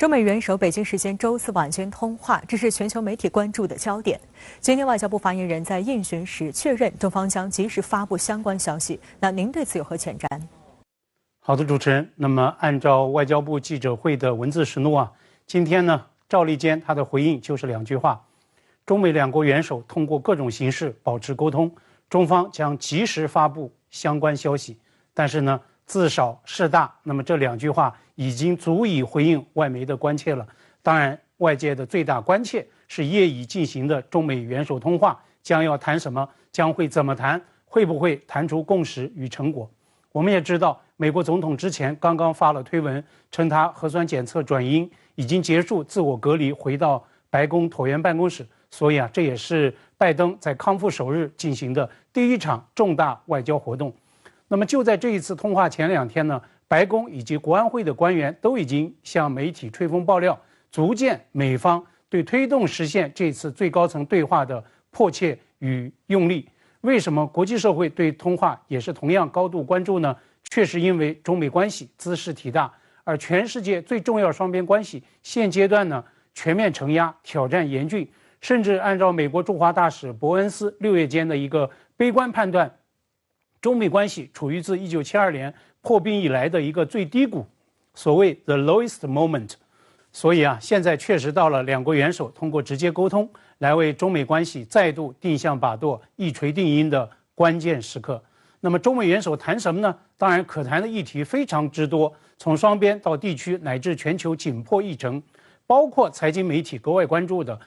中美元首北京时间周四晚间通话，这是全球媒体关注的焦点。今天外交部发言人在应询时确认，中方将及时发布相关消息。那您对此有何前瞻？好的，主持人。那么按照外交部记者会的文字实录今天呢，赵立坚他的回应就是2句话：中美两国元首通过各种形式保持沟通，中方将及时发布相关消息。但是呢，自少事大，那么这2句话已经足以回应外媒的关切了。当然，外界的最大关切是夜已进行的中美元首通话将要谈什么，将会怎么谈，会不会谈出共识与成果。我们也知道，美国总统之前刚刚发了推文，称他核酸检测转阴，已经结束自我隔离，回到白宫椭圆办公室。所以这也是拜登在康复首日进行的第一场重大外交活动。那么就在这一次通话前2天呢，白宫以及国安会的官员都已经向媒体吹风爆料，足见美方对推动实现这次最高层对话的迫切与用力。为什么国际社会对通话也是同样高度关注呢？确实因为中美关系兹事体大，而全世界最重要双边关系现阶段呢全面承压，挑战严峻，甚至按照美国驻华大使伯恩斯6月间的一个悲观判断，中美关系处于自1972年破冰以来的一个最低谷，所谓 the lowest moment。 所以现在确实到了两国元首通过直接沟通来为中美关系再度定向把舵，一锤定音的关键时刻。那么中美元首谈什么呢？当然可谈的议题非常之多，从双边到地区乃至全球紧迫议程，包括财经媒体格外关注的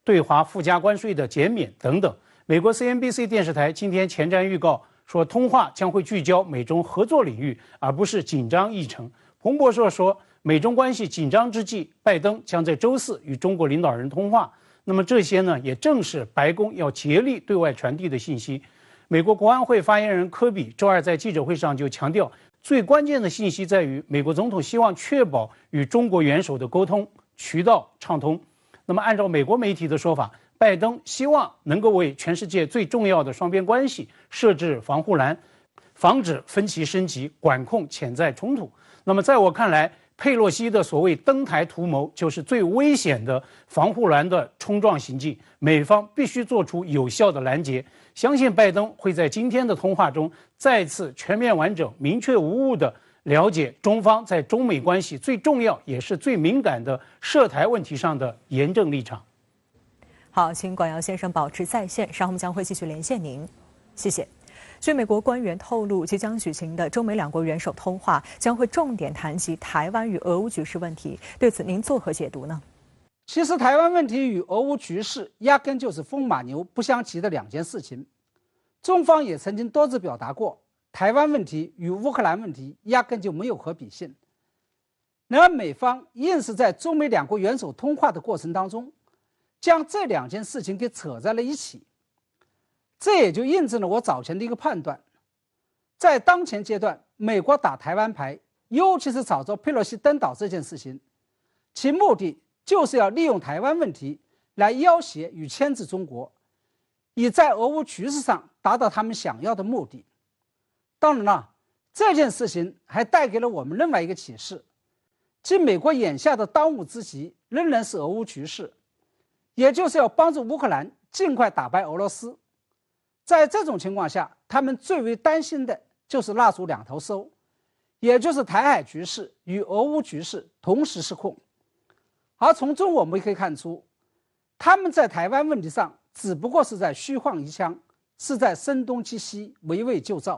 对华附加关税的减免等等。美国 CNBC 电视台今天前瞻预告说，通话将会聚焦美中合作领域，而不是紧张议程。彭博社说，美中关系紧张之际，拜登将在周4与中国领导人通话。那么这些呢，也正是白宫要竭力对外传递的信息。美国国安会发言人科比周2在记者会上就强调，最关键的信息在于美国总统希望确保与中国元首的沟通渠道畅通。那么按照美国媒体的说法，拜登希望能够为全世界最重要的双边关系设置防护栏，防止分歧升级，管控潜在冲突。那么在我看来，佩洛西的所谓登台图谋就是最危险的防护栏的冲撞行径，美方必须做出有效的拦截。相信拜登会在今天的通话中再次全面完整、明确无误地了解中方在中美关系最重要也是最敏感的涉台问题上的严正立场。好，请管尧先生保持在线，稍后我们将会继续连线您。谢谢。据美国官员透露，即将举行的中美两国元首通话将会重点谈及台湾与俄乌局势问题，对此您作何解读呢？其实台湾问题与俄乌局势压根就是风马牛不相及的2件事情。中方也曾经多次表达过，台湾问题与乌克兰问题压根就没有可比性。然而美方硬是在中美两国元首通话的过程当中，将这2件事情给扯在了一起。这也就印证了我早前的一个判断，在当前阶段，美国打台湾牌，尤其是找着佩洛西登岛这件事情，其目的就是要利用台湾问题来要挟与牵制中国，以在俄乌局势上达到他们想要的目的。当然了，这件事情还带给了我们另外一个启示，即美国眼下的当务之急仍然是俄乌局势，也就是要帮助乌克兰尽快打败俄罗斯。在这种情况下，他们最为担心的就是蜡烛2头烧，也就是台海局势与俄乌局势同时失控。而从中我们可以看出，他们在台湾问题上只不过是在虚晃一枪，是在声东击西，围魏救赵。